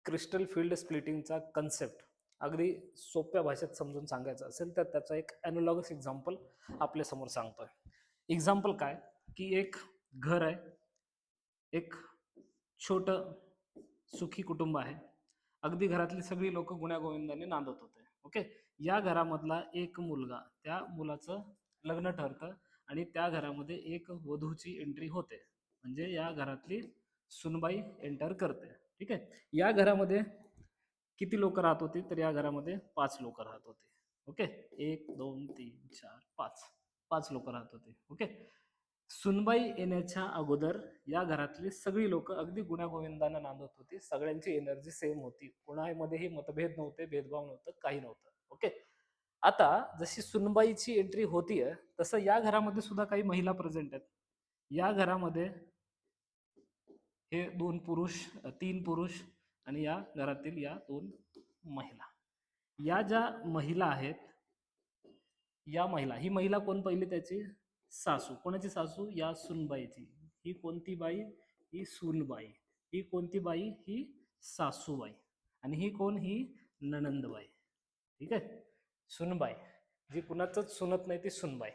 Crystal field स्प्लिटिंगचा concept अगदी सोप्या भाषेत समजून सांगायचं असेल तर त्याचा एक ॲनोलॉगस एक्झाम्पल आपल्या समोर सांगतोय. एक्झाम्पल काय की एक घर आहे, एक छोटं सुखी कुटुंब आहे. अगदी घरातली सगळी लोक गुण्यागोविंदाने नांदत होते. ओके. या घरामधला एक मुलगा, त्या मुलाचं लग्न ठरतं आणि त्या घरामध्ये एक वधूची एंट्री होते, म्हणजे या घरातली सुनबाई एंटर करते. ठीक आहे. या घरामध्ये किती लोक राहत होती, तर या घरामध्ये 5 लोक राहत होते. ओके. 1 2 3 4 5 5 लोक राहत होते. ओके. सुनबाई येण्याच्या अगोदर या घरातली सगळी लोक अगदी गुण्यागोविंदानं नांदत होती. सगळ्यांची एनर्जी सेम होती, कोणामध्येही मतभेद नव्हते, भेदभाव नव्हतं, काही नव्हतं. ओके. आता जशी सुनबाईची एंट्री होतीये तसं या घरामध्ये सुद्धा काही महिला प्रेझेंट आहेत. या घरामध्ये हे 3 पुरुष आणि या घरातील या 2 महिला. या ज्या महिला आहेत, ही महिला कोण? पहिली त्याची सासू. कोणाची सासू? या सुनबाईची. ही कोणती बाई? ही सूनबाई. ही कोणती बाई? ही सासूबाई. आणि ही कोण? ही नणंदबाई. ठीक आहे. सुनबाई जी कुणाचंच सुनत नाही ती सुनबाई.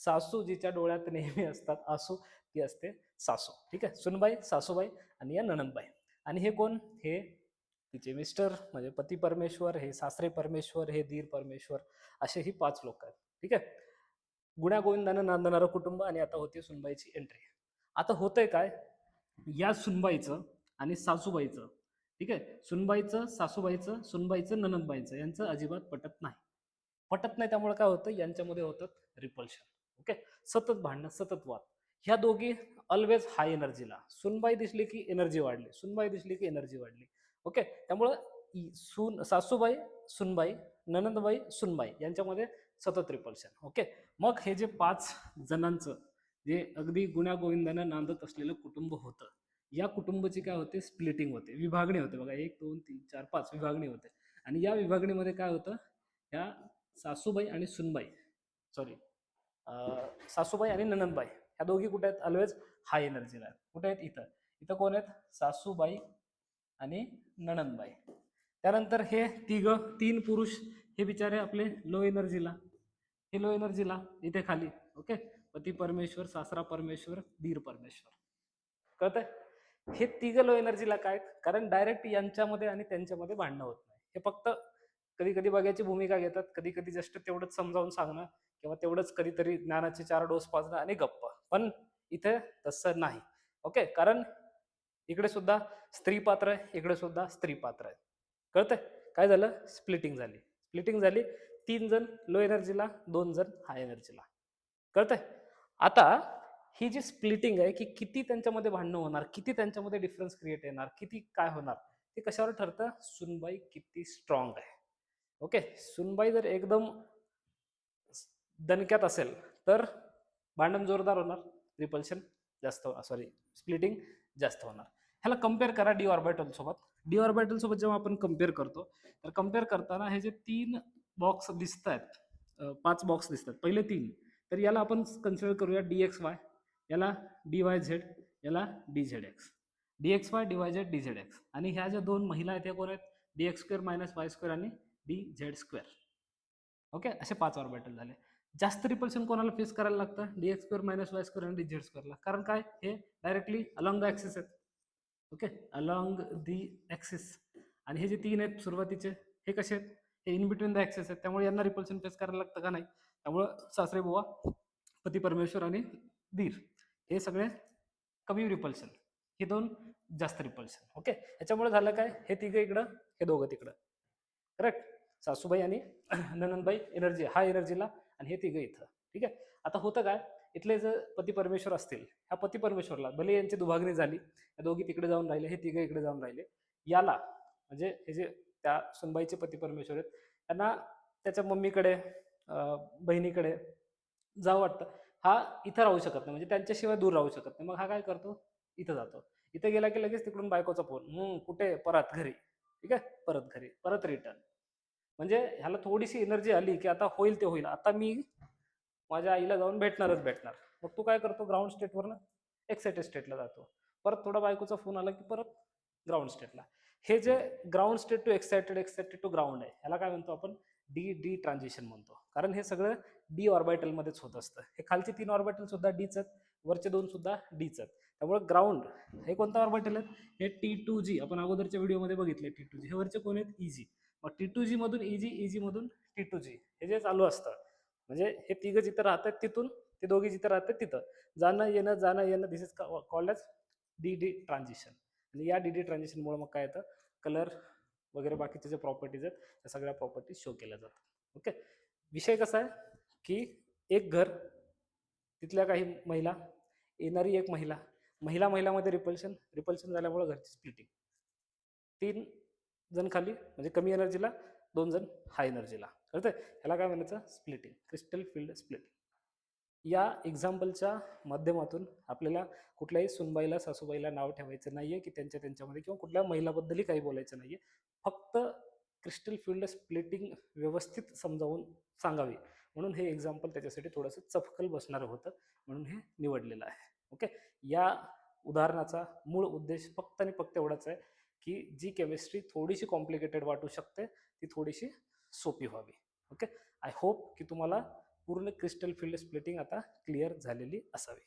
सासू जिच्या डोळ्यात नेहमी असतात आसू, ती असते सासू. ठीक आहे. सुनबाई, सासूबाई आणि या नणंदबाई. आणि हे कोण? हे तिचे मिस्टर म्हणजे पती परमेश्वर, हे सासरे परमेश्वर, हे दीर परमेश्वर, असे ही 5 लोक आहेत. ठीक आहे. गुण्यागोविंदानं नांदणारं कुटुंब. आणि आता होती सुनबाईची एंट्री. आता होतंय काय, या सुनबाईचं आणि सासूबाईचं, ठीक आहे, सुनबाईचं, सासूबाईचं, सुनबाईचं, ननंदबाईचं यांचं अजिबात पटत नाही. त्यामुळे काय होतं, यांच्यामध्ये होतं रिपल्शन. ओके. सतत भांडणं, सतत वाद. ह्या दोघी ऑलवेज हाय एनर्जीला. सुनबाई दिसली की एनर्जी वाढली, सुनबाई दिसली की एनर्जी वाढली. ओके. त्यामुळं सासूबाई, सुनबाई, ननंदबाई, सुनबाई यांच्यामध्ये सतत रिपल्शन. ओके. मग हे जे 5 जणांचं जे अगदी गुण्यागोविंदानं नांदत असलेलं कुटुंब होतं, या कुटुंबाची काय होते, स्प्लिटिंग होते, विभागणी होते. बघा, 1 2 3 4 5 विभागणी होते. आणि या विभागणीमध्ये काय होतं, ह्या सासूबाई आणि सुनबाई, सॉरी, सासूबाई आणि ननंदबाई ह्या दोघी कुठे आहेत? ऑलवेज हाय एनर्जीला आहेत. कुठे आहेत? इथं. इथं कोण आहेत? सासूबाई आणि नणंदबाई. त्यानंतर हे 3 पुरुष, हे बिचारे आपले लो एनर्जीला. हे लो एनर्जीला इथे खाली. ओके. पती परमेश्वर, सासरा परमेश्वर, दीर परमेश्वर. कळतंय? हे 3 लो एनर्जीला काय? कारण डायरेक्ट यांच्यामध्ये आणि त्यांच्यामध्ये भांडणं होत नाही. हे फक्त कधी कधी बघायची भूमिका घेतात, कधी कधी जस्ट तेवढंच समजावून सांगणं किंवा तेवढंच कधीतरी ज्ञानाचे 4 डोस पाजणं आणि गप्प. पण इथे तसं नाही. ओके. कारण इकडे सुद्धा स्त्री पात्र आहे, इकडे सुद्धा स्त्री पात्र आहे. कळतंय? काय झालं? स्प्लिटिंग झाली. 3 जण लो एनर्जीला, 2 जण हाय एनर्जीला. कळतंय? आता ही जी स्प्लिटिंग आहे की किती त्यांच्यामध्ये भांडणं होणार, किती त्यांच्यामध्ये डिफरन्स क्रिएट येणार, किती काय होणार, ते कशावर ठरतं? सुनबाई किती स्ट्रॉंग आहे. ओके. सुनबाई जर एकदम दणक्यात असेल तर भांडण जोरदार होणार, रिपल्शन जास्त, सॉरी, स्प्लिटिंग जास्त होणार. ह्याला कम्पेअर करा डी ऑर्बिटल सोबत. डी ऑर्बिटल सोबत जेव्हा आपण कम्पेअर करतो, तर कम्पेअर करताना हे जे 3 बॉक्स दिसत आहेत, 5 बॉक्स दिसतात, पहिले 3, तर याला आपण कन्सिडर करूया DXY, याला DYZ, याला DZX. DXY, DYZ, DZX. आणि ह्या ज्या 2 महिला आहेत त्या कोण आहेत? DX² - Y² आणि DZ². ओके. असे 5 ऑर्बिटल झाले. जास्त रिपल्शन कोणाला फेस करायला लागतं? DX² - Y² आणि DZ² ला. कारण काय? हे डायरेक्टली अलॉंग द ऍक्सिस आहेत. ओके. Along the axis. आणि हे जे 3 आहेत सुरुवातीचे, हे कसे आहेत? हे इन बिटवीन द ऍक्सिस आहेत. त्यामुळे यांना रिपल्शन फेस करायला लागतं का? नाही. त्यामुळं सासरे बुवा, पती परमेश्वर आणि दीर, हे सगळे कमी रिपल्शन, हे 2 जास्त रिपल्शन. ओके. याच्यामुळे झालं काय? हे 3 इकडं, हे 2 तिकडं. करेक्ट. सासूबाई आणि ननंदबाई एनर्जी, हा एनर्जीला, आणि हे 3 इथं. ठीक आहे. आता होतं काय, इथले जर पती परमेश्वर असतील, ह्या पती परमेश्वरला भले यांची दुभागणी झाली, या दोघी तिकडे जाऊन राहिले, हे 3 इकडे जाऊन राहिले, याला म्हणजे हे जे त्या सुनबाईचे पती परमेश्वर आहेत, त्यांना त्याच्या मम्मीकडे, बहिणीकडे जावं वाटतं. हा इथं राहू शकत नाही, म्हणजे त्यांच्याशिवाय दूर राहू शकत नाही. मग हा काय करतो? इथं जातो. इथं गेला की लगेच तिकडून बायकोचा फोन, कुठे? परत घरी. ठीक आहे. परत घरी, परत रिटर्न. म्हणजे ह्याला थोडीशी एनर्जी आली की आता होईल ते होईल, आता मी माझ्या आईला जाऊन भेटणार. मग तू काय करतो? ग्राउंड स्टेटवरनं एक्साइटेड स्टेटला जातो. परत थोडा बायकोचा फोन आला की परत ग्राउंड स्टेटला. हे जे ground state to excited, excited to ground आहे, ह्याला काय म्हणतो आपण? डी डी ट्रान्झिशन म्हणतो. कारण हे सगळं डी ऑर्बिटल मध्येच होत असतं. हे खालचे 3 ऑर्बिटल सुद्धा डीच आहेत, वरचे 2 सुद्धा डीच आहेत. त्यामुळे ग्राउंड हे कोणतं ऑर्बिटल आहेत? हे T2G. आपण अगोदरच्या व्हिडिओमध्ये बघितले T2G. हे वरचे कोण आहेत? EG. मग T2G मधून EG, EG मधून T2G हे जे चालू असतं, म्हणजे हे तिघं जिथं राहतात तिथून ते दोघे जिथं राहतात तिथं जाणं येणं, this is called as D D transition. आणि या डी डी ट्रान्झिशनमुळे मग काय येतं? कलर वगैरे बाकीचे जे प्रॉपर्टीज आहेत त्या सगळ्या प्रॉपर्टीज शो केल्या जातात. ओके. विषय कसा आहे की एक घर, तिथल्या काही महिला, येणारी एक महिला, महिलामध्ये रिपल्शन झाल्यामुळे घरची स्प्लिटिंग, 3 जण खाली म्हणजे कमी एनर्जीला, 2 जण हाय एनर्जीला, कळतंय? ह्याला काय म्हणायचं? Splitting, crystal field splitting. या एक्झाम्पलच्या माध्यमातून आपल्याला कुठल्याही सुनबाईला सासूबाईला नाव ठेवायचं नाहीये की त्यांच्यामध्ये किंवा कुठल्या महिलाबद्दलही काही बोलायचं नाहीये. फक्त क्रिस्टल फील्ड स्प्लिटिंग व्यवस्थित समजावून सांगावी म्हणून हे एक्झाम्पल त्याच्यासाठी थोडंसं चपकल बसणारं होतं, म्हणून हे निवडलेलं आहे. ओके. या उदाहरणाचा मूळ उद्देश फक्त आणि फक्त एवढाच आहे की जी केमिस्ट्री थोडीशी कॉम्प्लिकेटेड वाटू शकते ती थोडीशी सोपी व्हावी. ओके. आय होप की तुम्हाला पूर्ण क्रिस्टल फील्ड स्प्लिटिंग आता क्लिअर झालेली असावी.